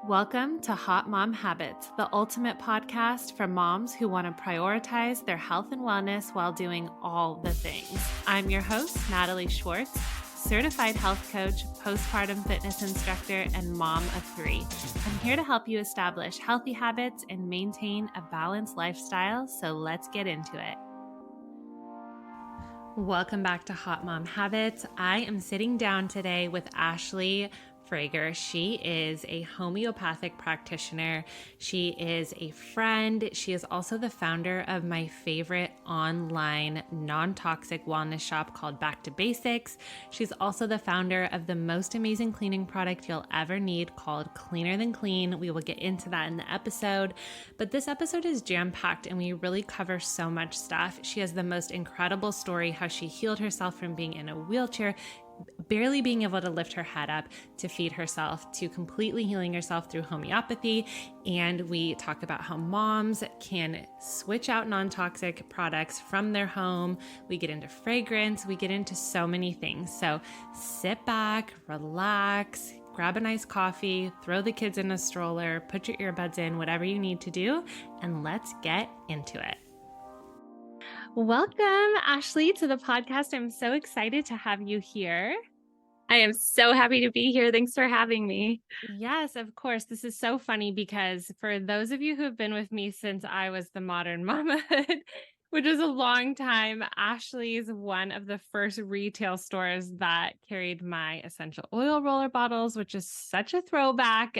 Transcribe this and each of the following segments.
Welcome to Hot Mom Habits, the ultimate podcast for moms who want to prioritize their health and wellness while doing all the things. I'm your host, Natalie Schwartz, certified health coach, postpartum fitness instructor, and mom of 3. I'm here to help you establish healthy habits and maintain a balanced lifestyle, so let's get into it. Welcome back to Hot Mom Habits. I am sitting down today with Ashleigh Frager. She is a homeopathic practitioner. She is a friend. She is also the founder of my favorite online non-toxic wellness shop called Back to Basics. She's also the founder of the most amazing cleaning product you'll ever need called Cleaner Than Clean. We will get into that in the episode, but this episode is jam-packed and we really cover so much stuff. She has the most incredible story, how she healed herself from being in a wheelchair, barely being able to lift her head up, to feed herself, to completely healing herself through homeopathy. And we talk about how moms can switch out non-toxic products from their home. We get into fragrance. We get into so many things. So sit back, relax, grab a nice coffee, throw the kids in a stroller, put your earbuds in, whatever you need to do, and let's get into it. Welcome, Ashleigh, to the podcast. I'm so excited to have you here. I am so happy to be here. Thanks for having me. Yes, of course. This is so funny because for those of you who have been with me since I was the modern mamahood, which is a long time, Ashleigh is one of the first retail stores that carried my essential oil roller bottles, which is such a throwback.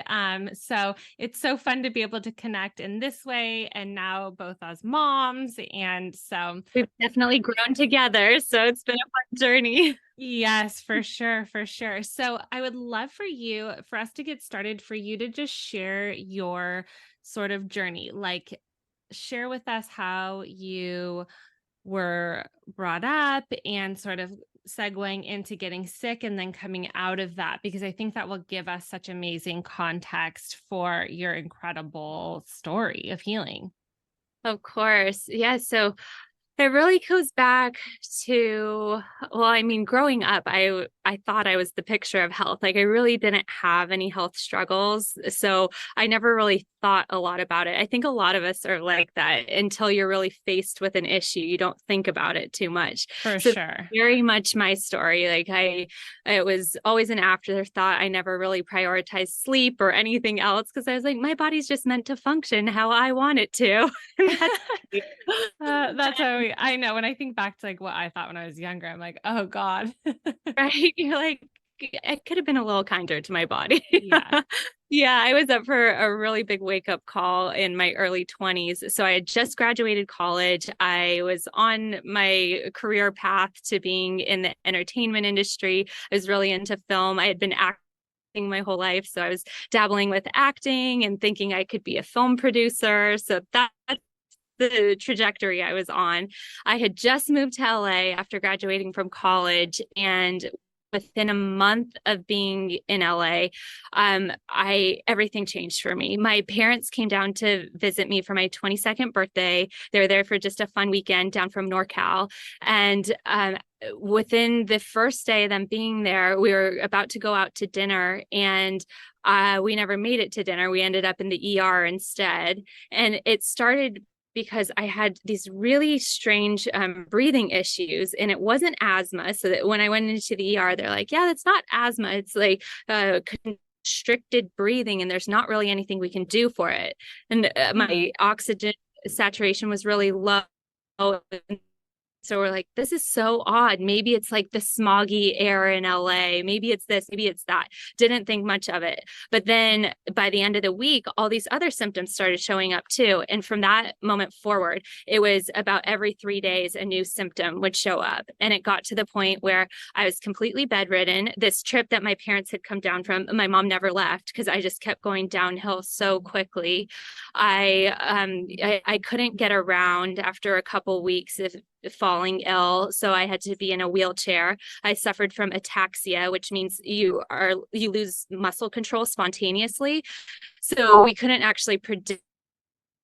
So it's so fun to be able to connect in this way, and now both as moms. And so we've definitely grown together. So it's been a fun journey. Yes, for sure. For sure. So I would love for us to get started, for you to just share your sort of journey, like share with us how you were brought up and sort of segueing into getting sick and then coming out of that, because I think that will give us such amazing context for your incredible story of healing. Of course. Yeah. So it really goes back to, growing up, I thought I was the picture of health. Like, I really didn't have any health struggles. So I never really thought a lot about it. I think a lot of us are like that. Until you're really faced with an issue, you don't think about it too much. For sure. Very much my story. Like, it was always an afterthought. I never really prioritized sleep or anything else because I was like, my body's just meant to function how I want it to. That's how I know. When I think back to like what I thought when I was younger, I'm like, oh God. Right? You're like, I could have been a little kinder to my body. Yeah. Yeah, I was up for a really big wake up call in my early 20s. So I had just graduated college. I was on my career path to being in the entertainment industry. I was really into film. I had been acting my whole life. So I was dabbling with acting and thinking I could be a film producer. So that's the trajectory I was on. I had just moved to LA after graduating from college, and within a month of being in LA, everything changed for me. My parents came down to visit me for my 22nd birthday. They were there for just a fun weekend down from NorCal. And within the first day of them being there, we were about to go out to dinner, and we never made it to dinner. We ended up in the ER instead. And it started because I had these really strange breathing issues, and it wasn't asthma. So that when I went into the ER, they're like, yeah, that's not asthma. It's like constricted breathing, and there's not really anything we can do for it. And my oxygen saturation was really low. So we're like, this is so odd. Maybe it's like the smoggy air in LA. Maybe it's this, maybe it's that. Didn't think much of it. But then by the end of the week, all these other symptoms started showing up too. And from that moment forward, it was about every 3 days, a new symptom would show up. And it got to the point where I was completely bedridden. This trip that my parents had come down from, my mom never left because I just kept going downhill so quickly. I couldn't get around after a couple weeks of falling ill, so I had to be in a wheelchair. I suffered from ataxia, which means you lose muscle control spontaneously. So we couldn't actually predict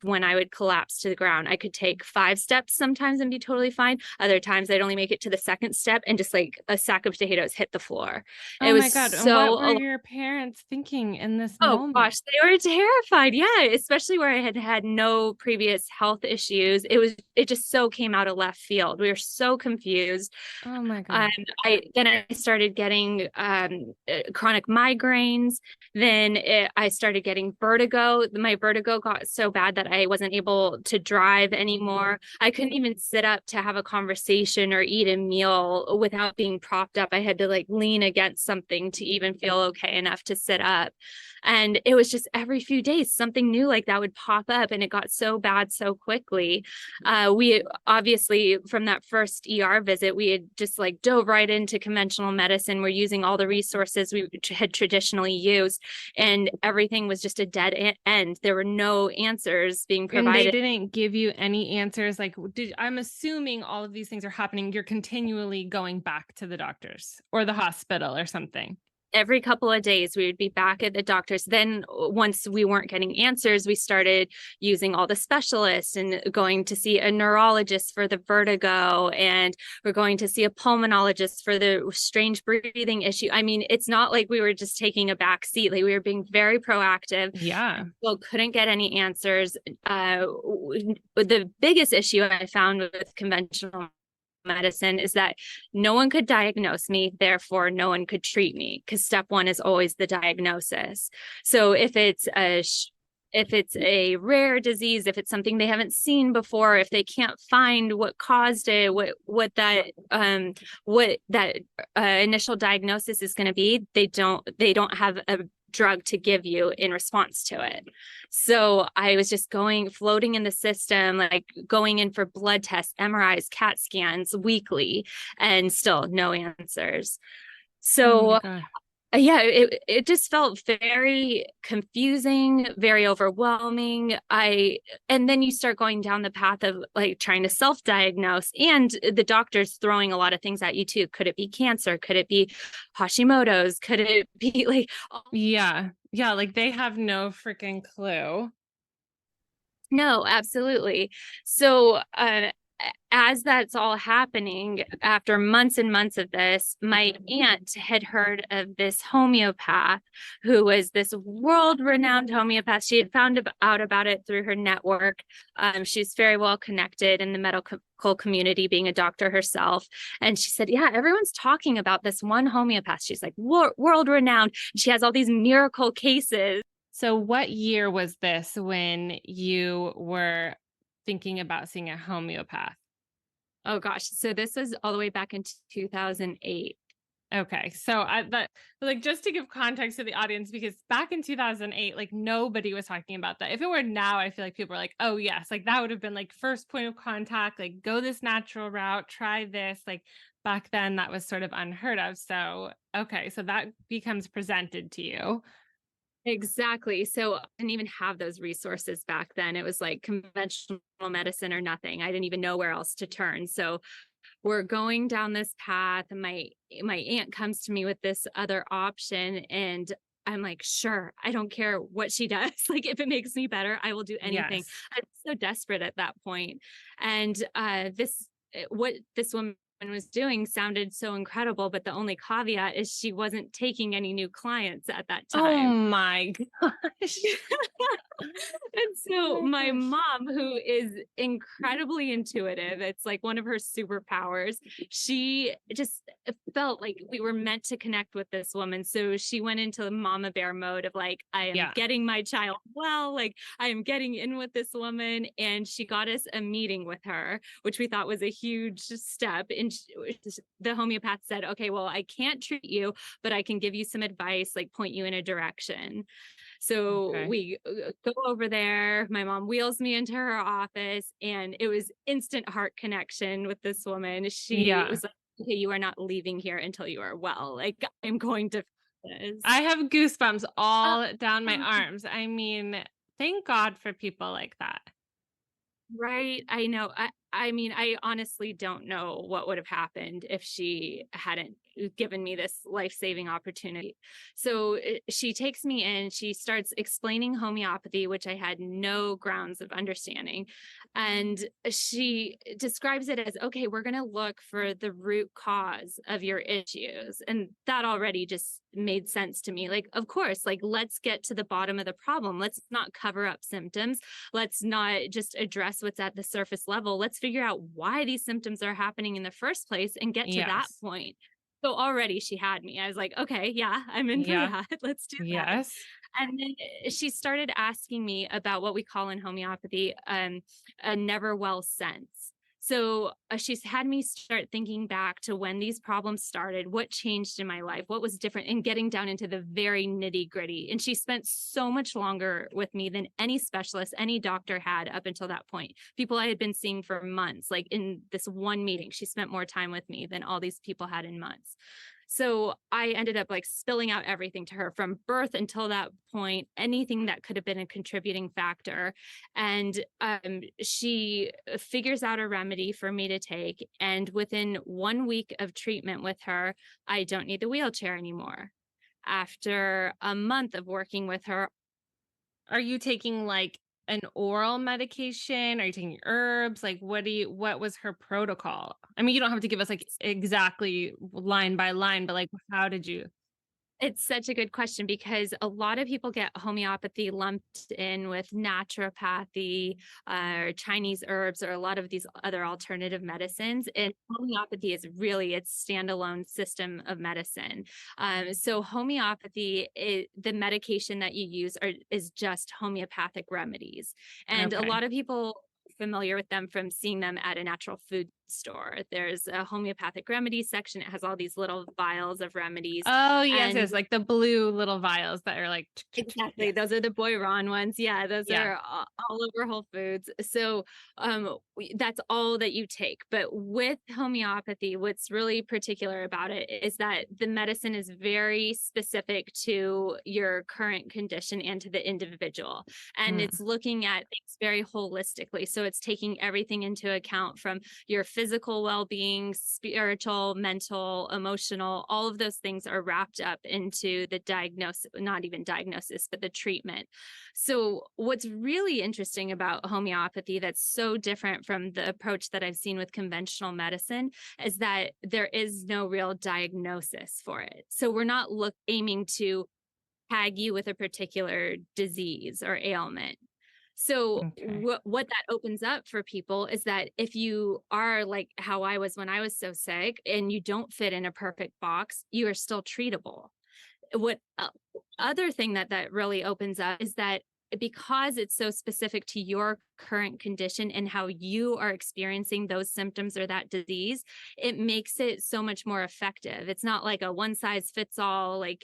when I would collapse to the ground. I could take 5 steps sometimes and be totally fine. Other times I'd only make it to the second step and just like a sack of potatoes hit the floor. Oh It my was God. And what were so your parents thinking in this Oh moment? gosh, they were terrified. Yeah, especially where I had had no previous health issues. It just so came out of left field. We were so confused. Oh my God. I started getting chronic migraines. I started getting vertigo. My vertigo got so bad that I wasn't able to drive anymore. I couldn't even sit up to have a conversation or eat a meal without being propped up. I had to like lean against something to even feel okay enough to sit up. And it was just every few days, something new like that would pop up, and it got so bad so quickly. We obviously, from that first ER visit, we had just like dove right into conventional medicine. We're using all the resources we had traditionally used, and everything was just a dead end. There were no answers being And they provided. didn't give you any answers. Like, I'm assuming all of these things are happening. You're continually going back to the doctors or the hospital or something. Every couple of days we would be back at the doctor's. Then once we weren't getting answers, we started using all the specialists and going to see a neurologist for the vertigo, and we're going to see a pulmonologist for the strange breathing issue. I mean, it's not like we were just taking a back seat. Like, we were being very proactive. Yeah. Well, couldn't get any answers. The biggest issue I found with conventional medicine is that no one could diagnose me, therefore no one could treat me, because step one is always the diagnosis. So if it's a rare disease, if it's something they haven't seen before, if they can't find what caused it, what that initial diagnosis is going to be, they don't have a drug to give you in response to it. So I was just floating in the system, like going in for blood tests, MRIs, CAT scans weekly, and still no answers. So yeah, it just felt very confusing, very overwhelming. And then you start going down the path of like trying to self-diagnose, and the doctor's throwing a lot of things at you too. Could it be cancer? Could it be Hashimoto's? Could it be like, Yeah. Yeah. Like, they have no freaking clue. no, absolutely. So, as that's all happening, after months and months of this, my aunt had heard of this homeopath who was this world-renowned homeopath. She had found out about it through her network. She's very well connected in the medical community, being a doctor herself. And she said, yeah, everyone's talking about this one homeopath. She's like world-renowned. She has all these miracle cases. So what year was this when you were thinking about seeing a homeopath? Oh gosh. So this was all the way back in 2008. Okay. So like, just to give context to the audience, because back in 2008, like, nobody was talking about that. If it were now, I feel like people are like, oh yes, like that would have been like first point of contact, like go this natural route, try this. Like, back then that was sort of unheard of. So, okay. So that becomes presented to you. Exactly. So I didn't even have those resources back then. It was like conventional medicine or nothing. I didn't even know where else to turn. So we're going down this path, and my aunt comes to me with this other option, and I'm like, sure, I don't care what she does. Like, if it makes me better, I will do anything. Yes. I'm so desperate at that point. And what this woman was doing sounded so incredible, but the only caveat is she wasn't taking any new clients at that Oh time. my gosh. And so Oh my my gosh. mom, who is incredibly intuitive, it's like one of her superpowers, she just felt like we were meant to connect with this woman. So she went into mama bear mode of like, I am Yeah. getting my child well, like I am getting in with this woman. And she got us a meeting with her, which we thought was a huge step. And the homeopath said, okay, well, I can't treat you, but I can give you some advice, like point you in a direction. So Okay. we go over there. My mom wheels me into her office, and it was instant heart connection with this woman. She Yeah. was like, okay, you are not leaving here until you are well. Like, I'm going to this. I have goosebumps Uh, all down my arms. I mean, thank God for people like that. Right. I know. I mean, I honestly don't know what would have happened if she hadn't given me this life-saving opportunity. So she takes me in, she starts explaining homeopathy, which I had no grounds of understanding. And she describes it as, okay, we're going to look for the root cause of your issues. And that already just made sense to me. Like, of course, like, let's get to the bottom of the problem. Let's not cover up symptoms. Let's not just address what's at the surface level. Let's figure out why these symptoms are happening in the first place and get to that Yes. point. So already she had me. I was like, okay, yeah, I'm in for Yeah. that. Let's do that. Yes. And then she started asking me about what we call in homeopathy a never well sense. So she's had me start thinking back to when these problems started, what changed in my life, what was different, and getting down into the very nitty gritty. And she spent so much longer with me than any specialist, any doctor had up until that point. People I had been seeing for months, like in this one meeting, she spent more time with me than all these people had in months. So I ended up like spilling out everything to her from birth until that point, anything that could have been a contributing factor. And she figures out a remedy for me to take. And within 1 week of treatment with her, I don't need the wheelchair anymore. After a month of working with her, Are you taking like an oral medication? Are you taking herbs? Like what was her protocol? I mean, you don't have to give us like exactly line by line, but like how did you? it's such a good question because a lot of people get homeopathy lumped in with naturopathy or Chinese herbs or a lot of these other alternative medicines. And homeopathy is really its standalone system of medicine. So homeopathy, the medication that you use is just homeopathic remedies. And a Okay. lot of people familiar with them from seeing them at a natural food store. There's a homeopathic remedies section. It has all these little vials of remedies. Oh, yes, And yes, like the blue little vials that are like exactly. yes. Those are the Boiron ones. Yeah, those Yeah. are all over Whole Foods. So that's all that you take. But with homeopathy, what's really particular about it is that the medicine is very specific to your current condition and to the individual. And Mm, it's looking at things very holistically. So it's taking everything into account from your physical well-being, spiritual, mental, emotional, all of those things are wrapped up into the diagnosis, not even diagnosis, but the treatment. So what's really interesting about homeopathy that's so different from the approach that I've seen with conventional medicine is that there is no real diagnosis for it. So we're not aiming to tag you with a particular disease or ailment. So okay. what that opens up for people is that if you are like how I was when I was so sick and you don't fit in a perfect box, you are still treatable. What other thing that really opens up is that because it's so specific to your current condition and how you are experiencing those symptoms or that disease, it makes it so much more effective. It's not like a one size fits all, like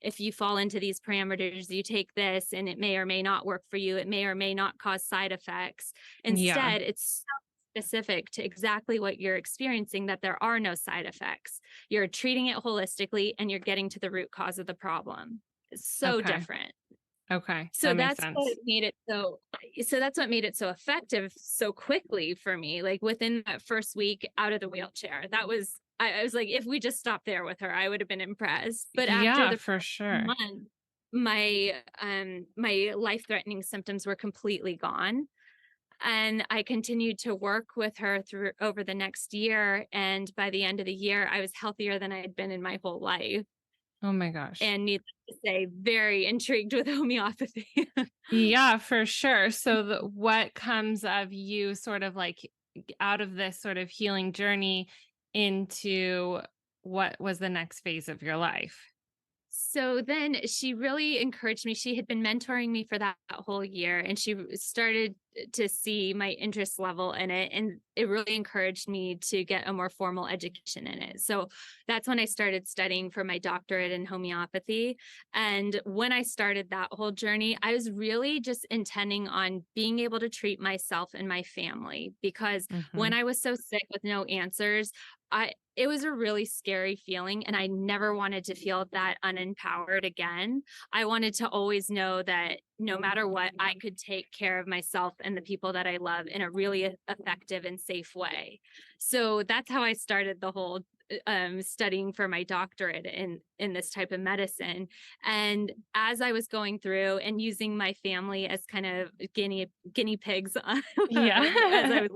if you fall into these parameters, you take this and it may or may not work for you. It may or may not cause side effects. Yeah. Instead, it's so specific to exactly what you're experiencing that there are no side effects. You're treating it holistically and you're getting to the root cause of the problem. It's so Okay. different. Okay. So That makes that's what sense. made it so that's what made it so effective so quickly for me. Like within that first week out of the wheelchair. That was I was like, if we just stopped there with her, I would have been impressed. But after Yeah, the for first sure. month, my life-threatening symptoms were completely gone. And I continued to work with her through over the next year. And by the end of the year, I was healthier than I had been in my whole life. Oh my gosh. And needless to say, very intrigued with homeopathy. Yeah, for sure. So what comes of you sort of like out of this sort of healing journey into what was the next phase of your life? So then she really encouraged me. She had been mentoring me for that whole year, and she started to see my interest level in it. And it really encouraged me to get a more formal education in it. So that's when I started studying for my doctorate in homeopathy. And when I started that whole journey, I was really just intending on being able to treat myself and my family because when Mhm. I was so sick with no answers, it was a really scary feeling and I never wanted to feel that unempowered again. I wanted to always know that no matter what, I could take care of myself and the people that I love in a really effective and safe way. So that's how I started the whole studying for my doctorate in this type of medicine. And as I was going through and using my family as kind of guinea pigs as I Yeah. was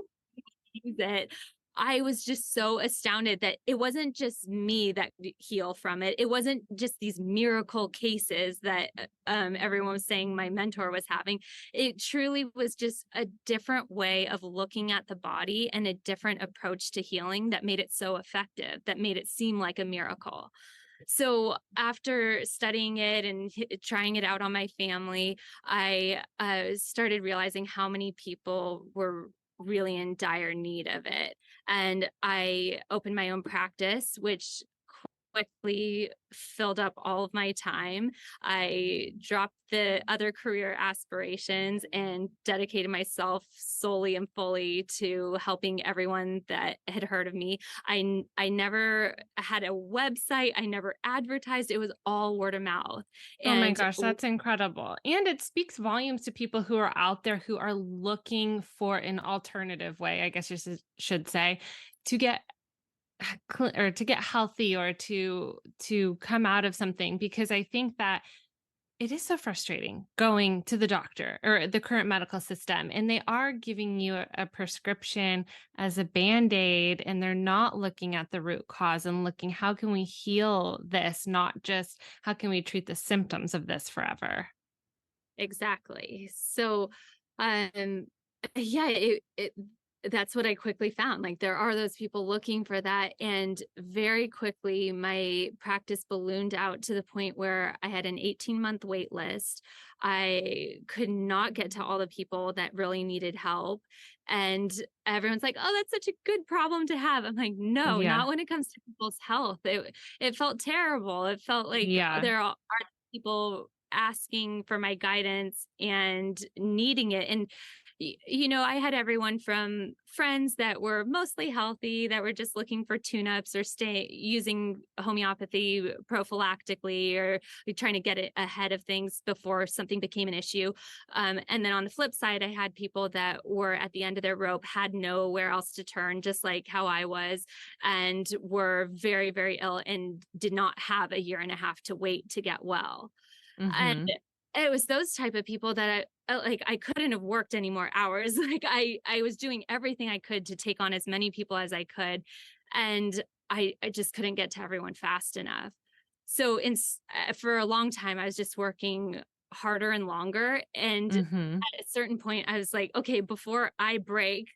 use it, I was just so astounded that it wasn't just me that heal from it. It wasn't just these miracle cases that everyone was saying my mentor was having. It truly was just a different way of looking at the body and a different approach to healing that made it so effective, that made it seem like a miracle. So after studying it and trying it out on my family, I started realizing how many people were really in dire need of it. And I opened my own practice, which quickly filled up all of my time. I dropped the other career aspirations and dedicated myself solely and fully to helping everyone that had heard of me. I never had a website. I never advertised. It was all word of mouth. Oh my And gosh, that's incredible. And it speaks volumes to people who are out there who are looking for an alternative way, I guess you should say, to get or to get healthy or to come out of something, because I think that it is so frustrating going to the doctor or the current medical system, and they are giving you a prescription as a band-aid, and they're not looking at the root cause and looking, how can we heal this, not just how can we treat the symptoms of this forever. exactly. So, um, yeah, that's what I quickly found. Like there are those people looking for that. And very quickly, my practice ballooned out to the point where I had an 18-month wait list. I could not get to all the people that really needed help. And everyone's like, oh, that's such a good problem to have. I'm like, no, Yeah. not when it comes to people's health. It felt terrible. It felt like Yeah. there are people asking for my guidance and needing it. And I had everyone from friends that were mostly healthy, that were just looking for tune-ups or stay using homeopathy prophylactically, or trying to get it ahead of things before something became an issue. And then on the flip side, I had people that were at the end of their rope, had nowhere else to turn, just like how I was, and were very, very ill and did not have a year and a half to wait to get well. And Mhm. it was those type of people that I couldn't have worked any more hours. Like I was doing everything I could to take on as many people as I could. And I just couldn't get to everyone fast enough. So for a long time, I was just working harder and longer. And Mhm. at a certain point, I was like, okay, before I break,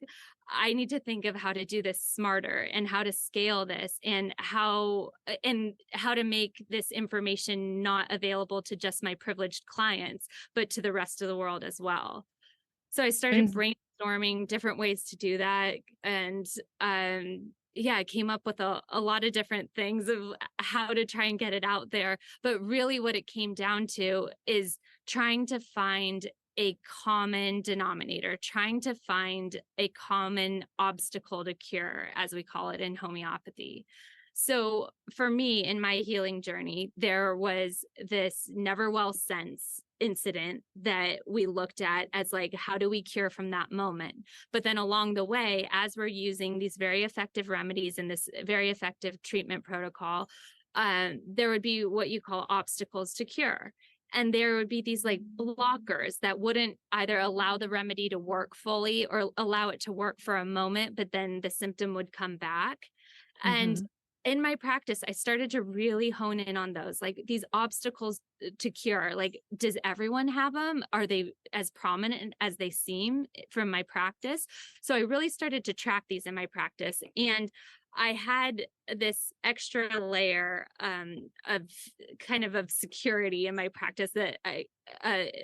I need to think of how to do this smarter and how to scale this and how to make this information not available to just my privileged clients, but to the rest of the world as well. So I started And brainstorming different ways to do that. And yeah, I came up with a lot of different things of how to try and get it out there. But really what it came down to is trying to find a common denominator, trying to find a common obstacle to cure, as we call it in homeopathy. So for me, in my healing journey, there was this never well sense incident that we looked at as like, how do we cure from that moment? But then along the way, as we're using these very effective remedies and this very effective treatment protocol, there would be what you call obstacles to cure. And there would be these like blockers that wouldn't either allow the remedy to work fully or allow it to work for a moment, but then the symptom would come back. And mhm. in my practice, I started to really hone in on those, like these obstacles to cure. Like, does everyone have them? Are they as prominent as they seem from my practice? So I really started to track these in my practice. And I had this extra layer of kind of security in my practice that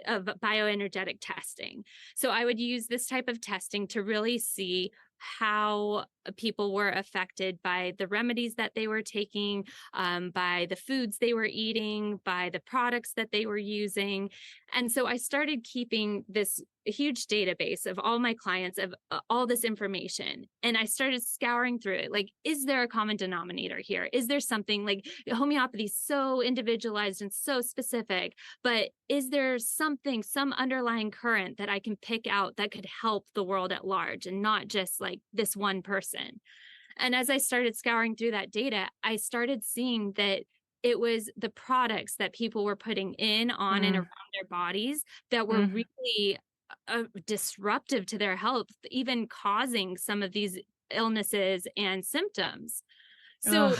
of bioenergetic testing. So I would use this type of testing to really see how people were affected by the remedies that they were taking, by the foods they were eating, by the products that they were using. And so I started keeping this huge database of all my clients, of all this information. And I started scouring through it. Like, is there a common denominator here? Is there something like homeopathy is so individualized and so specific, but is there something, some underlying current that I can pick out that could help the world at large and not just like this one person? And as I started scouring through that data, I started seeing that it was the products that people were putting in, on, and Mm, around their bodies that were mm. really disruptive to their health, even causing some of these illnesses and symptoms. Ugh.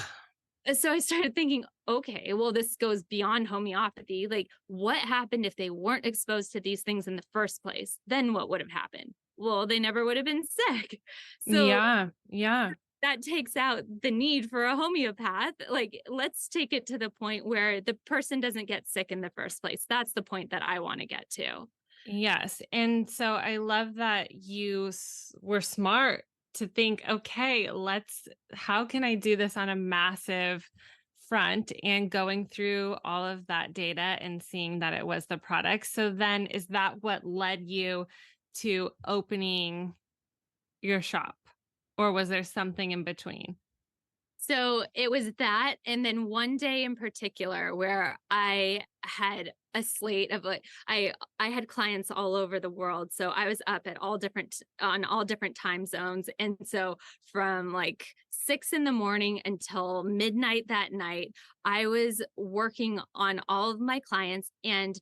So I started thinking, okay, well, this goes beyond homeopathy. Like, what happened if they weren't exposed to these things in the first place? Then what would have happened? Well, they never would have been sick. So Yeah, yeah. that takes out the need for a homeopath. Like, let's take it to the point where the person doesn't get sick in the first place. That's the point that I want to get to. Yes. And so I love that you were smart to think, okay, how can I do this on a massive front, and going through all of that data and seeing that it was the product. So then is that what led you to opening your shop, or was there something in between? So it was that. And then one day in particular where I had a slate of like, I had clients all over the world. So I was up at on all different time zones. And so from like 6 in the morning until midnight that night, I was working on all of my clients, and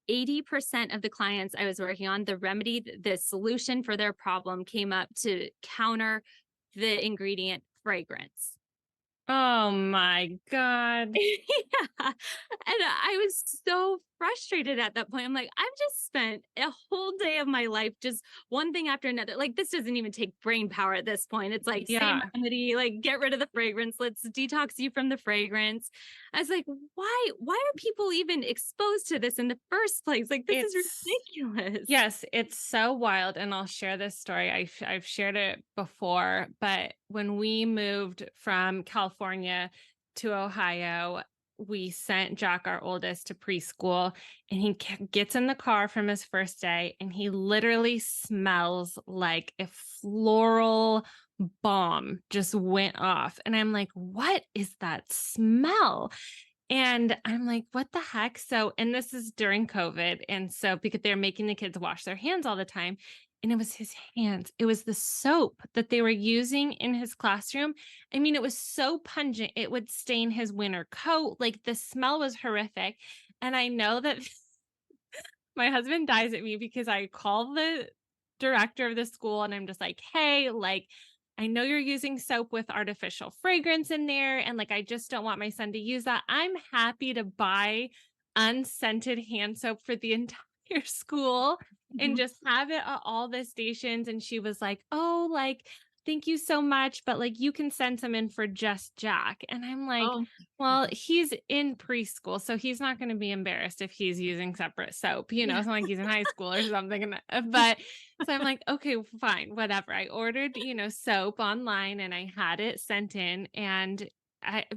80% of the clients I was working on, the remedy, the solution for their problem came up to counter the ingredient fragrance. Oh my God. Yeah. And I was so frustrated at that point. I'm like, I've just spent a whole day of my life just one thing after another. Like, this doesn't even take brain power at this point. It's like, same Yeah. remedy, like, get rid of the fragrance. Let's detox you from the fragrance. I was like, why are people even exposed to this in the first place? Like, this is It's ridiculous. Yes, it's so wild, and I'll share this story. I've shared it before, but when we moved from California to Ohio, we sent Jack, our oldest, to preschool, and he gets in the car from his first day, and he literally smells like a floral bomb just went off. And I'm like, "What is that smell?" And I'm like, what the heck? So, and this is during COVID. And so, because they're making the kids wash their hands all the time, and it was his hands, it was the soap that they were using in his classroom. I mean, it was so pungent, it would stain his winter coat. Like, the smell was horrific. And I know that my husband dies at me because I call the director of the school and I'm just like, hey, like, I know you're using soap with artificial fragrance in there. And like, I just don't want my son to use that. I'm happy to buy unscented hand soap for the entire school and Mhm. just have it at all the stations. And she was like, oh, like, thank you so much. But like, you can send some in for just Jack. And I'm like, Oh, well, he's in preschool, so he's not going to be embarrassed if he's using separate soap. It's not like he's in high school or something. But so I'm like, okay, fine, whatever. I ordered, soap online and I had it sent in. And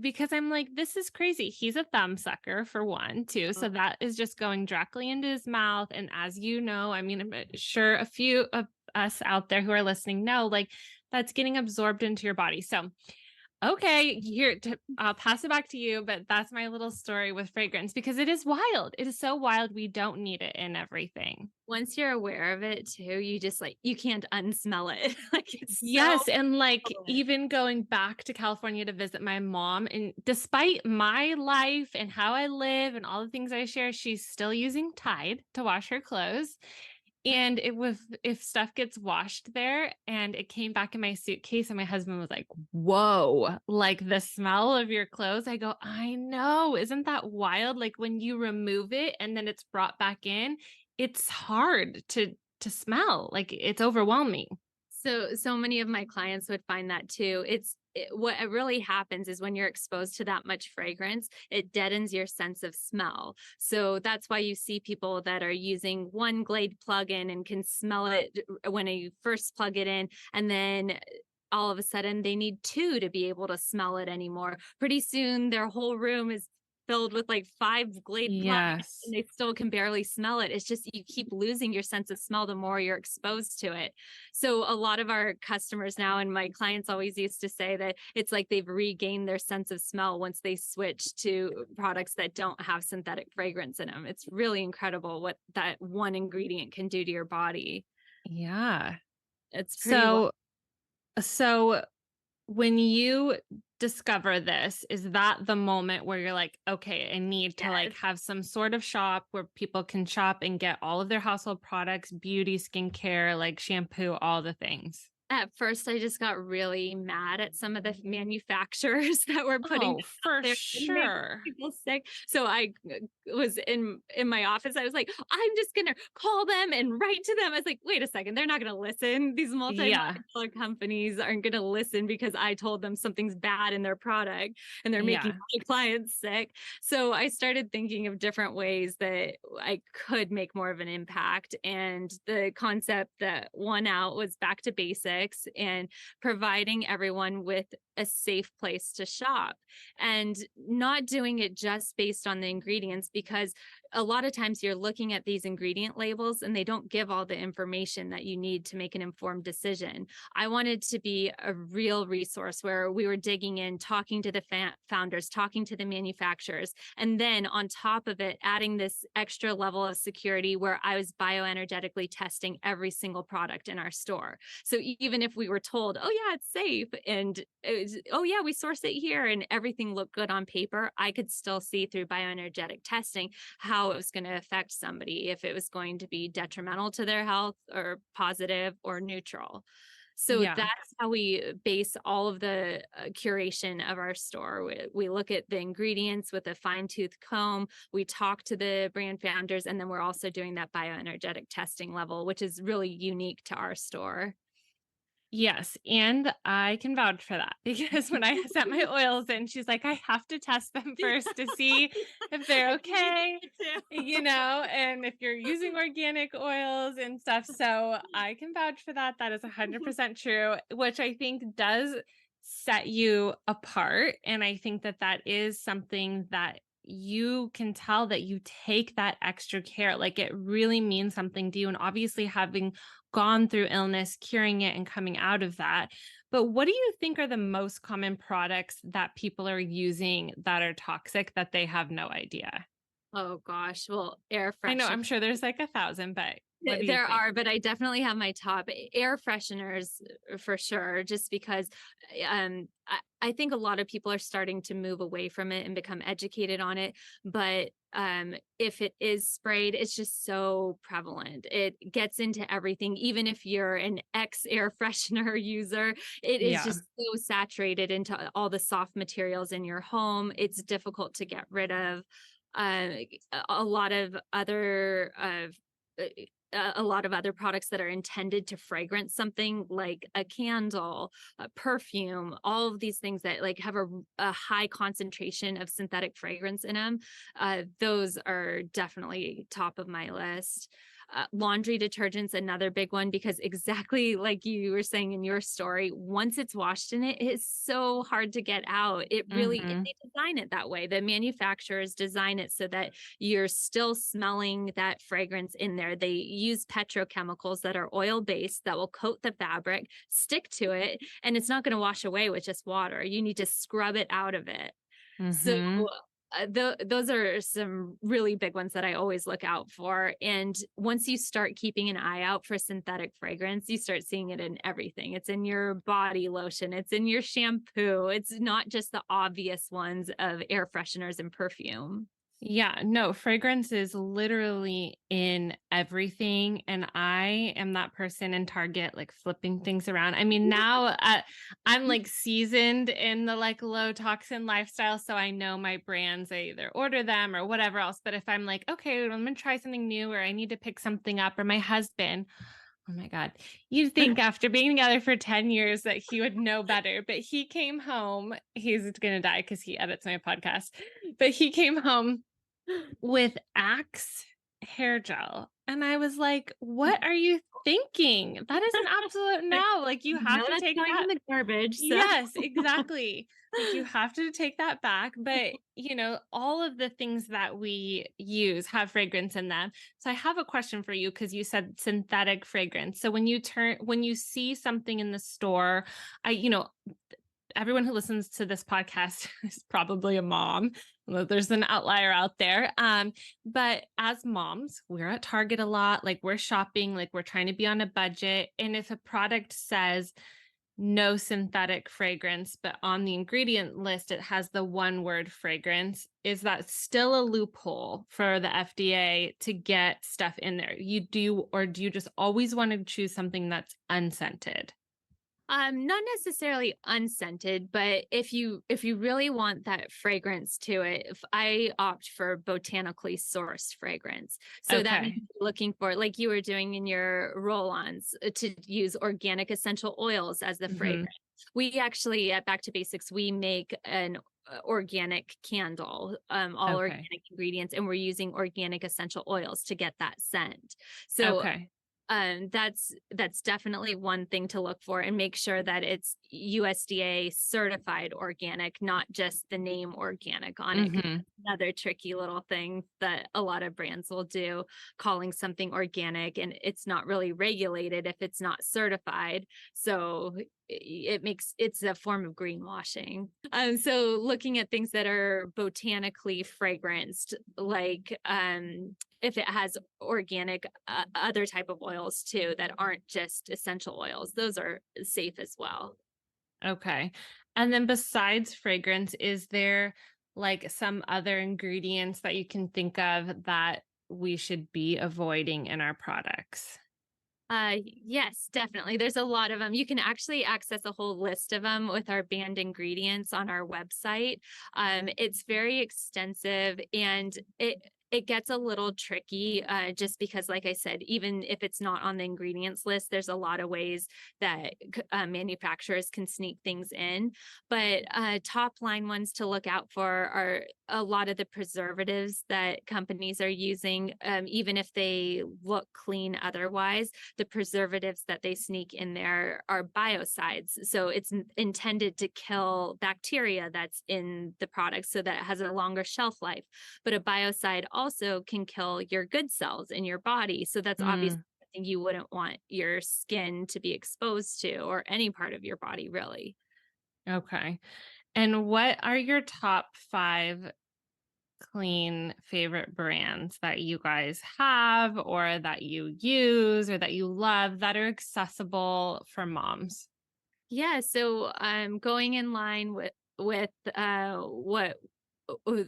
because I'm like, this is crazy. He's a thumb sucker for one, too. So that is just going directly into his mouth. And as you know, I mean, I'm sure a few of us out there who are listening know, like, that's getting absorbed into your body. So okay, I'll pass it back to you, but that's my little story with fragrance because it is wild. It is so wild. We don't need it in everything. once you're aware of it too, you just like, you can't unsmell it. Like, it's so Yes, and like prevalent. even going back to California to visit my mom, and despite my life and how I live and all the things I share, she's still using Tide to wash her clothes. And it was, if stuff gets washed there and it came back in my suitcase, and my husband was like, whoa, like the smell of your clothes. I go, I know. Isn't that wild? Like when you remove it and then it's brought back in, it's hard to smell. Like it's overwhelming. So many of my clients would find that too. What really happens is when you're exposed to that much fragrance, it deadens your sense of smell. So that's why you see people that are using one Glade plug-in and can smell it when you first plug it in, and then all of a sudden they need 2 to be able to smell it anymore. Pretty soon their whole room is filled with like 5 Glade products Yes. and they still can barely smell it. It's just you keep losing your sense of smell the more you're exposed to it. So a lot of our customers now and my clients always used to say that it's like they've regained their sense of smell once they switch to products that don't have synthetic fragrance in them. It's really incredible what that one ingredient can do to your body. Yeah. It's pretty wild. So when you discover this, is that the moment where you're like, okay, I need to like have some sort of shop where people can shop and get all of their household products, beauty, skincare, like shampoo, all the things? At first, I just got really mad at some of the manufacturers that were putting Oh, this out for there and making sure. people sick. So I was in my office. I was like, I'm just gonna call them and write to them. I was like, wait a second, they're not gonna listen. These Yeah. multi-million-dollar companies aren't gonna listen because I told them something's bad in their product and they're making Yeah. my clients sick. So I started thinking of different ways that I could make more of an impact. And the concept that won out was back to basics and providing everyone with a safe place to shop and not doing it just based on the ingredients, because a lot of times you're looking at these ingredient labels and they don't give all the information that you need to make an informed decision. I wanted to be a real resource where we were digging in, talking to the founders, talking to the manufacturers, and then on top of it, adding this extra level of security where I was bioenergetically testing every single product in our store. So even if we were told, oh yeah, it's safe, and oh yeah, we source it here, and everything looked good on paper, I could still see through bioenergetic testing how it was going to affect somebody, if it was going to be detrimental to their health or positive or neutral. So Yeah. that's how we base all of the curation of our store. We look at the ingredients with a fine-tooth comb. We talk to the brand founders, and then we're also doing that bioenergetic testing level, which is really unique to our store. Yes, and I can vouch for that because when I sent my oils in, she's like, I have to test them first to see if they're okay, and if you're using organic oils and stuff. So I can vouch for that. That is 100% true, which I think does set you apart. And I think that that is something that you can tell that you take that extra care. Like it really means something to you. And obviously, having gone through illness, curing it, and coming out of that. But what do you think are the most common products that people are using that are toxic that they have no idea? Oh gosh, well, air I know, freshener. I'm sure there's like 1,000, but what do you There think? are, but I definitely have my top air fresheners for sure, just because I think a lot of people are starting to move away from it and become educated on it. But if it is sprayed, it's just so prevalent. It gets into everything. Even if you're an ex air freshener user, it is Yeah. just so saturated into all the soft materials in your home. It's difficult to get rid of. Uh, a lot of other a lot of other products that are intended to fragrance something like a candle, a perfume, all of these things that like have a high concentration of synthetic fragrance in them. Those are definitely top of my list. Laundry detergent's another big one because exactly like you were saying in your story, once it's washed in it, it's so hard to get out. It really, Hmm. they design it that way. The manufacturers design it so that you're still smelling that fragrance in there. They use petrochemicals that are oil based that will coat the fabric, stick to it, and it's not going to wash away with just water. You need to scrub it out of it. So Hmm. those are some really big ones that I always look out for. And once you start keeping an eye out for synthetic fragrance, you start seeing it in everything. It's in your body lotion, it's in your shampoo. It's not just the obvious ones of air fresheners and perfume. Yeah, no, fragrance is literally in everything. And I am that person in Target, like flipping things around. I mean, now I'm like seasoned in the like low toxin lifestyle. So I know my brands, I either order them or whatever else. But if I'm like, okay, I'm going to try something new or I need to pick something up, or my husband, oh my God, you'd think after being together for 10 years that he would know better. But he came home, he's going to die because he edits my podcast, but he came home with Axe hair gel. And I was like, what are you thinking? That is an absolute no. Like you have No, to that's take going that. in the garbage. So Yes, exactly. Like you have to take that back. But, all of the things that we use have fragrance in them. So I have a question for you because you said synthetic fragrance. So when you see something in the store, everyone who listens to this podcast is probably a mom. There's an outlier out there. But as moms, we're at Target a lot. Like we're shopping, like we're trying to be on a budget. And if a product says no synthetic fragrance, but on the ingredient list, it has the one word fragrance, is that still a loophole for the FDA to get stuff in there? Or do you just always want to choose something that's unscented? not necessarily unscented, but if you really want that fragrance to it, if I opt for botanically sourced fragrance. So that Okay. means looking for, like you were doing in your roll-ons, to use organic essential oils as the Hmm. fragrance. We actually at Back to Basics, we make an organic candle, all Okay. organic ingredients, and we're using organic essential oils to get that scent. So Okay. that's definitely one thing to look for, and make sure that it's USDA certified organic, not just the name organic on it. 'Cause Hmm. that's another tricky little thing that a lot of brands will do, calling something organic, and it's not really regulated if it's not certified. So it's a form of greenwashing. So looking at things that are botanically fragranced, like if it has organic other type of oils too that aren't just essential oils, those are safe as well. Okay. And then besides fragrance, is there like some other ingredients that you can think of that we should be avoiding in our products? Yes, definitely. There's a lot of them. You can actually access a whole list of them with our banned ingredients on our website. It's very extensive, and it gets a little tricky, just because, like I said, even if it's not on the ingredients list, there's a lot of ways that manufacturers can sneak things in. But top line ones to look out for are a lot of the preservatives that companies are using, even if they look clean otherwise. The preservatives that they sneak in there are biocides. So it's intended to kill bacteria that's in the product so that it has a longer shelf life. But a biocide also can kill your good cells in your body. So that's obviously Mm, something you wouldn't want your skin to be exposed to, or any part of your body, really. okay. And what are your top 5 clean favorite brands that you guys have or that you use or that you love that are accessible for moms? Yeah, so I'm going in line with what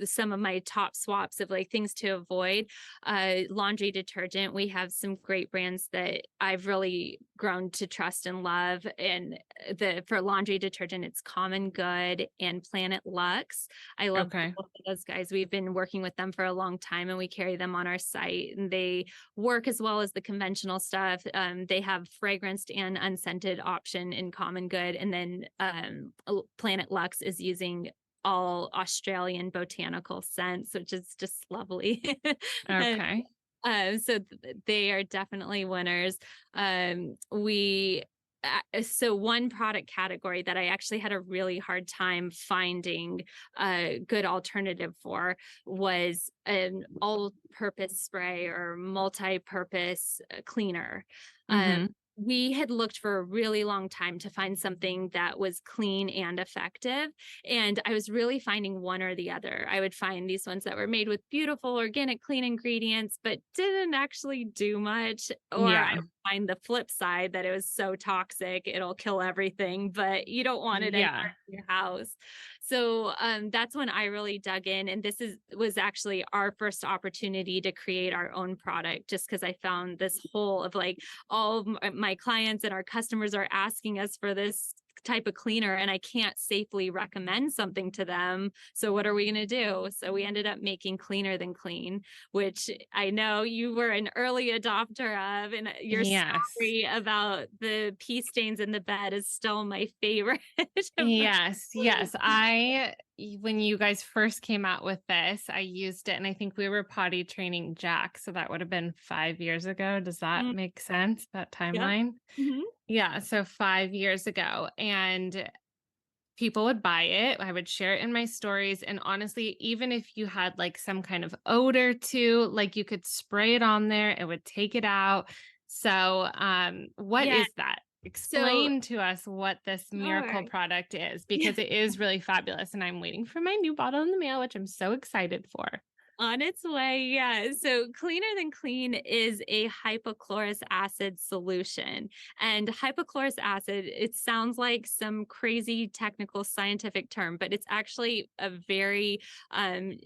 some of my top swaps of like things to avoid. Laundry detergent, we have some great brands that I've really grown to trust and love. And the for laundry detergent, it's Common Good and Planet Lux. I love Okay. both of those guys. We've been working with them for a long time, and we carry them on our site, and they work as well as the conventional stuff. They have fragranced and unscented option in Common Good, and then Planet Lux is using all Australian botanical scents, which is just lovely. And Okay. they are definitely winners. We So one product category that I actually had a really hard time finding a good alternative for was an all-purpose spray or multi-purpose cleaner. Um, Hmm. we had looked for a really long time to find something that was clean and effective. And I was really finding one or the other. I would find these ones that were made with beautiful, organic, clean ingredients, but didn't actually do much. Or I Yeah. would find the flip side, that it was so toxic, it'll kill everything, but you don't want it Yeah. anywhere in your house. So that's when I really dug in. And was actually our first opportunity to create our own product, just because I found this hole of like, all of my clients and our customers are asking us for this type of cleaner, and I can't safely recommend something to them. So what are we going to do? So we ended up making Cleaner Than Clean, which I know you were an early adopter of, and your Yes. story about the pee stains in the bed is still my favorite. Yes, yes. when you guys first came out with this, I used it and I think we were potty training Jack. So that would have been 5 years ago. Does that Mm, make sense? That yep. timeline? Mhm. Yeah. So 5 years ago. And people would buy it. I would share it in my stories. And honestly, even if you had like some kind of odor too, like you could spray it on there, it would take it out. So, what Yeah. is that? So Explain to us what this sure. miracle product is Yeah. because it is really fabulous. And I'm waiting for my new bottle in the mail, which I'm so excited for. On its way, yeah. So Cleaner Than Clean is a hypochlorous acid solution. And hypochlorous acid, it sounds like some crazy technical scientific term, but it's actually a very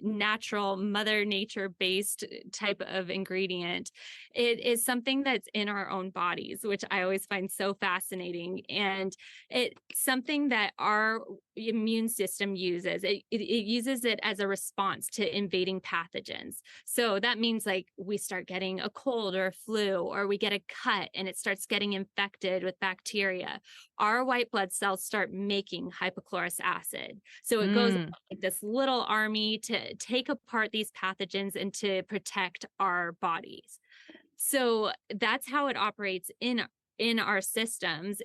natural, Mother Nature based type of ingredient. It is something that's in our own bodies, which I always find so fascinating. And it's something that our immune system uses. It uses it as a response to invading pathogens. So that means like we start getting a cold or a flu, or we get a cut and it starts getting infected with bacteria. Our white blood cells start making hypochlorous acid. So it goes Mm, like this little army to take apart these pathogens and to protect our bodies. So that's how it operates in our systems.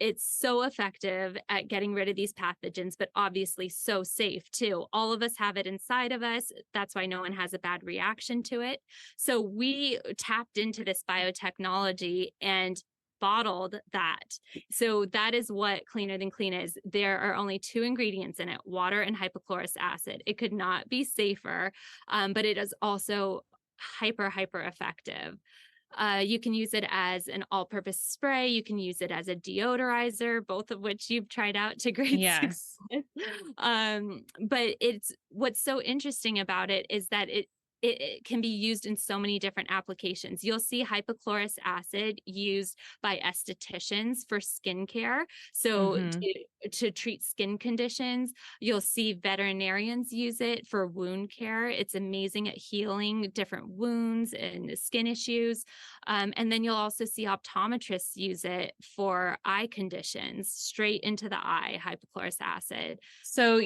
It's so effective at getting rid of these pathogens, but obviously so safe too. All of us have it inside of us. That's why no one has a bad reaction to it. So we tapped into this biotechnology and bottled that. So that is what Cleaner Than Clean is. There are only two ingredients in it, water and hypochlorous acid. It could not be safer, but it is also hyper effective. You can use it as an all-purpose spray. You can use it as a deodorizer, both of which you've tried out to great success. yes. But it's what's so interesting about it is that it can be used in so many different applications. You'll see hypochlorous acid used by estheticians for skincare. So Mm-hmm. to treat skin conditions, you'll see veterinarians use it for wound care. It's amazing at healing different wounds and skin issues. And then you'll also see optometrists use it for eye conditions, straight into the eye, hypochlorous acid. So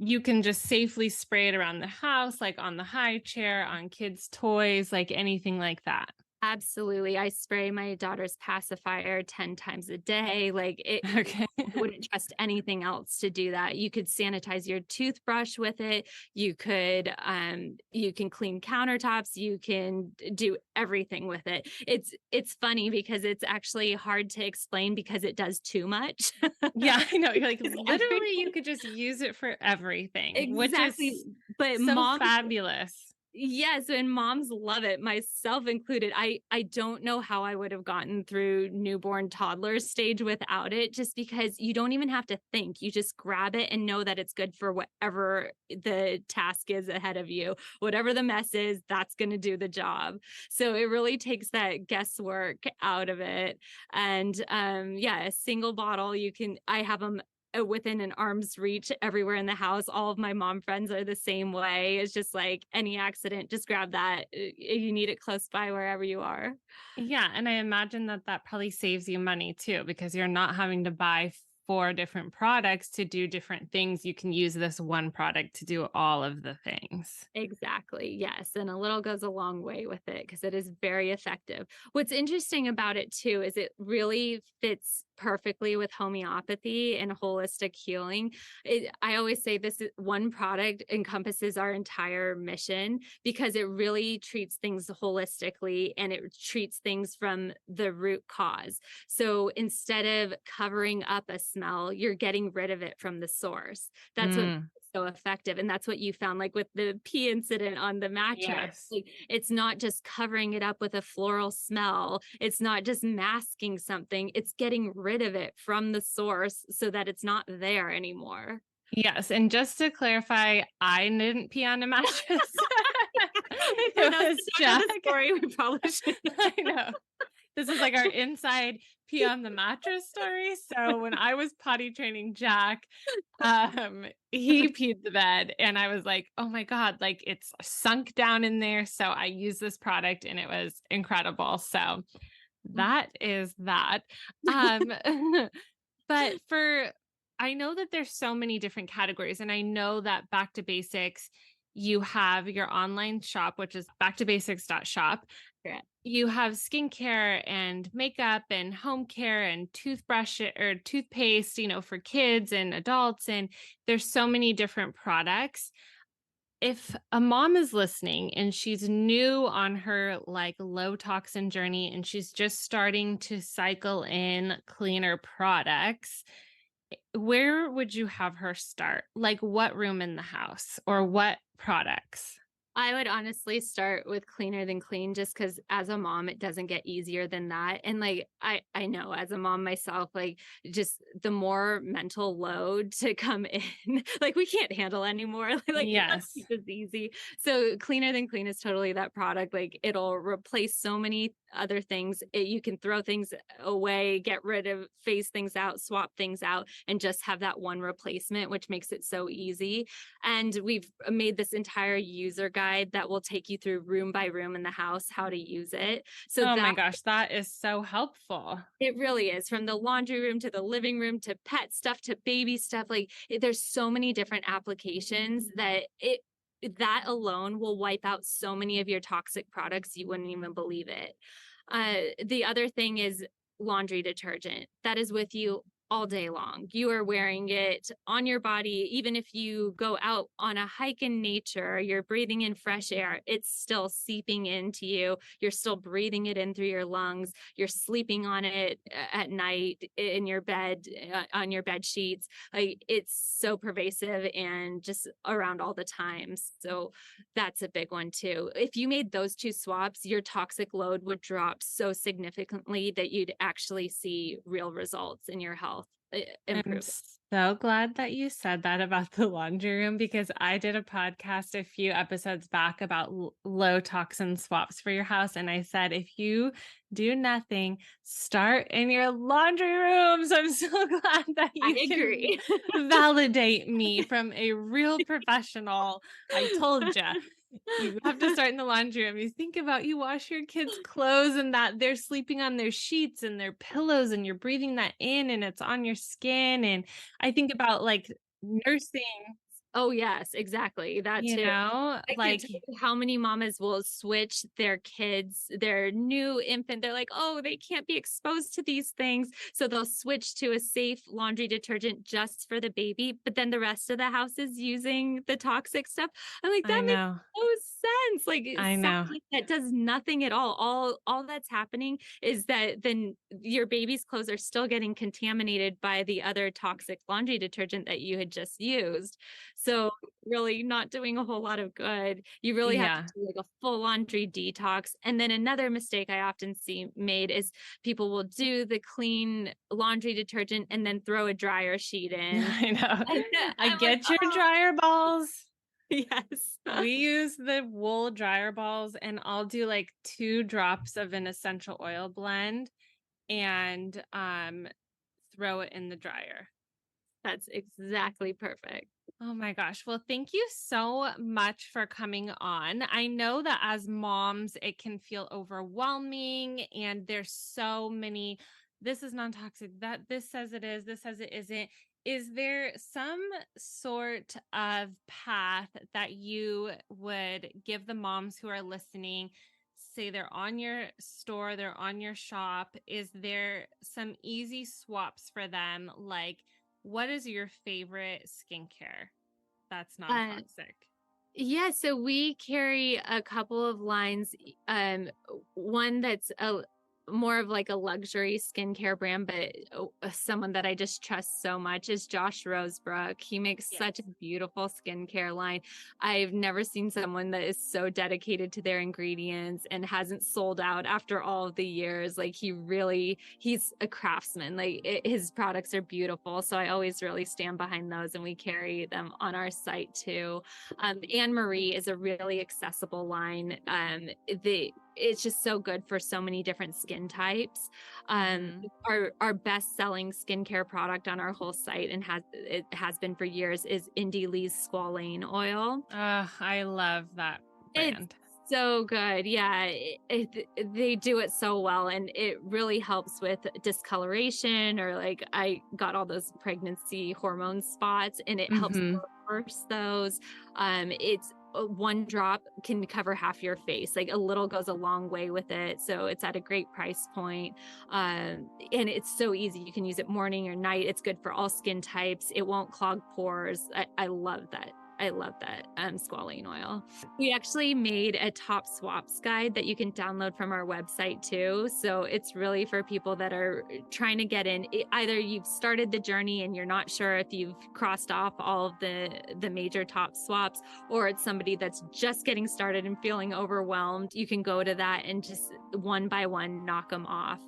you can just safely spray it around the house, like on the high chair, on kids' toys, like anything like that. Absolutely. I spray my daughter's pacifier 10 times a day. Like Okay. I wouldn't trust anything else to do that. You could sanitize your toothbrush with it. You can clean countertops. You can do everything with it. It's funny because it's actually hard to explain because it does too much. Yeah, I know. You're like, It's literally, you could just use it for everything, which exactly. is But so mom fabulous. Yes, and moms love it, myself included. I don't know how I would have gotten through newborn toddler stage without it, just because you don't even have to think. You just grab it and know that it's good for whatever the task is ahead of you. Whatever the mess is, that's going to do the job. So it really takes that guesswork out of it. And yeah, a single bottle, I have them within an arm's reach everywhere in the house. All of my mom friends are the same way. It's just like any accident, just grab that. You need it close by wherever you are. Yeah, and I imagine that that probably saves you money too, because you're not having to buy four different products to do different things. You can use this one product to do all of the things. Exactly. Yes. And a little goes a long way with it because it is very effective. What's interesting about it too is it really fits perfectly with homeopathy and holistic healing. I always say this one product encompasses our entire mission because it really treats things holistically and it treats things from the root cause. So instead of covering up a smell, you're getting rid of it from the source. That's what Mm, so effective. And that's what you found, like with the pee incident on the mattress. yes. Like, it's not just covering it up with a floral smell. It's not just masking something. It's getting rid of it from the source so that it's not there anymore. Yes. And just to clarify, I didn't pee on a mattress. For It those was who don't know Jack. the story, we probably should. I know. This is like our inside pee on the mattress story. So when I was potty training Jack, he peed the bed and I was like, oh my God, like it's sunk down in there. So I used this product and it was incredible. So that is that. Um, but for I know that there's so many different categories, and I know that Back to Basics, you have your online shop, which is backtobasics.shop. Correct. You have skincare and makeup and home care and toothbrush or toothpaste, for kids and adults. And there's so many different products. If a mom is listening and she's new on her like low toxin journey and she's just starting to cycle in cleaner products, where would you have her start? Like what room in the house or what products? I would honestly start with cleaner than clean, just because as a mom, it doesn't get easier than that. And like, I know as a mom myself, like just the more mental load to come in, like we can't handle anymore. Like let's Yes. keep this easy. So cleaner than clean is totally that product. Like it'll replace so many other things. You can throw things away, get rid of, phase things out, swap things out, and just have that one replacement, which makes it so easy. And we've made this entire user guide that will take you through room by room in the house, how to use it. So Oh my gosh, that is so helpful. it really is, from the laundry room to the living room to pet stuff to baby stuff. Like there's so many different applications that alone will wipe out so many of your toxic products. You wouldn't even believe it. The other thing is laundry detergent. That is with you all day long. You are wearing it on your body. Even if you go out on a hike in nature, you're breathing in fresh air, it's still seeping into you. You're still breathing it in through your lungs. You're sleeping on it at night in your bed, on your bed sheets. Like it's so pervasive and just around all the time. So that's a big one too. If you made those two swaps, your toxic load would drop so significantly that you'd actually see real results in your health. I'm Improve. so glad that you said that about the laundry room because I did a podcast a few episodes back about low toxin swaps for your house. And I said, if you do nothing, start in your laundry room. So I'm so glad that you agree. can validate me from a real professional. I told you. You have to start in the laundry room. You think about you wash your kids' clothes and that they're sleeping on their sheets and their pillows and you're breathing that in and it's on your skin. And I think about like nursing, Oh, yes, exactly. That too. I can't like, tell you how many mamas will switch their kids, their new infant. They're like, oh, they can't be exposed to these things. So they'll switch to a safe laundry detergent just for the baby. But then the rest of the house is using the toxic stuff. I'm like, I that makes know, no sense. Like I know. something that does nothing at all. All that's happening is that then your baby's clothes are still getting contaminated by the other toxic laundry detergent that you had just used. So really not doing a whole lot of good. You really have to Yeah. do like a full laundry detox. And then another mistake I often see made is people will do the clean laundry detergent and then throw a dryer sheet in. I know. I I'm like, get your oh, dryer balls. yes. We use the wool dryer balls and I'll do like 2 drops of an essential oil blend and throw it in the dryer. That's exactly perfect. Oh my gosh. Well, thank you so much for coming on. I know that as moms, it can feel overwhelming and there's so many, this is non-toxic, that this says it is, this says it isn't. Is there some sort of path that you would give the moms who are listening? Say they're on your store, they're on your shop. Is there some easy swaps for them? Like, what is your favorite skincare that's Uh, non-toxic? yeah, so we carry a couple of lines. One that's more of like a luxury skincare brand, but someone that I just trust so much is Josh Rosebrook. He makes Yes. such a beautiful skincare line. I've never seen someone that is so dedicated to their ingredients and hasn't sold out after all of the years. Like he's a craftsman. Like his products are beautiful. So I always really stand behind those and we carry them on our site too. Anne Marie is a really accessible line. It's just so good for so many different skin types. Our best selling skincare product on our whole site and has been for years is Indie Lee's Squalane oil. I love that It's brand. So good. Yeah. They do it so well. And it really helps with discoloration, or like I got all those pregnancy hormone spots, and it helps Mm-hmm. reverse those. It's one drop can cover half your face. Like a little goes a long way with it. So it's at a great price point. And it's so easy. You can use it morning or night. It's good for all skin types. It won't clog pores. I love that. I love that squalane oil. We actually made a top swaps guide that you can download from our website too. So it's really for people that are trying to get in. Either you've started the journey and you're not sure if you've crossed off all of the major top swaps, or it's somebody that's just getting started and feeling overwhelmed. You can go to that and just one by one knock them off.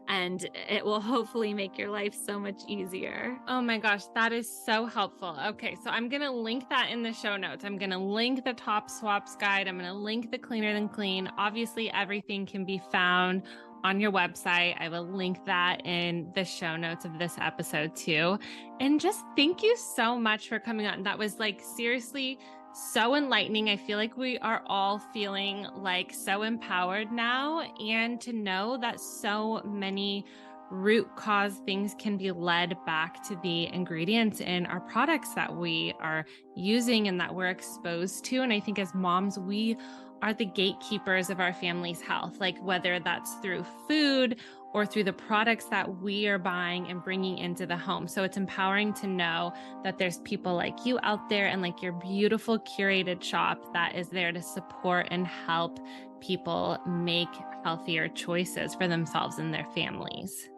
And it will hopefully make your life so much easier. Oh my gosh, that is so helpful. Okay, so I'm going to link that in the show notes. I'm going to link the top swaps guide. I'm going to link the cleaner than clean. Obviously, everything can be found on your website. I will link that in the show notes of this episode too. And just thank you so much for coming on. That was like seriously so enlightening. I feel like we are all feeling like so empowered now, and to know that so many root cause things can be led back to the ingredients in our products that we are using and that we're exposed to. And I think as moms, we are the gatekeepers of our family's health, like whether that's through food or through the products that we are buying and bringing into the home. So it's empowering to know that there's people like you out there and like your beautiful curated shop that is there to support and help people make healthier choices for themselves and their families.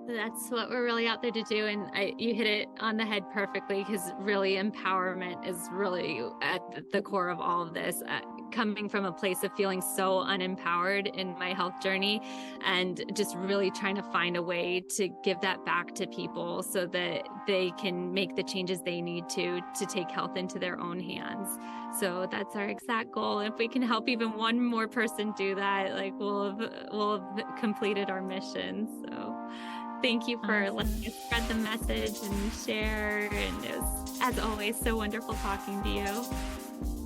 That's what we're really out there to do. And you hit it on the head perfectly, because really empowerment is really at the core of all of this. Coming from a place of feeling so unempowered in my health journey, and just really trying to find a way to give that back to people so that they can make the changes they need to take health into their own hands. So that's our exact goal. If we can help even one more person do that, like we'll have completed our mission. So thank you for letting us spread the message and share. And it was, as always, so wonderful talking to you.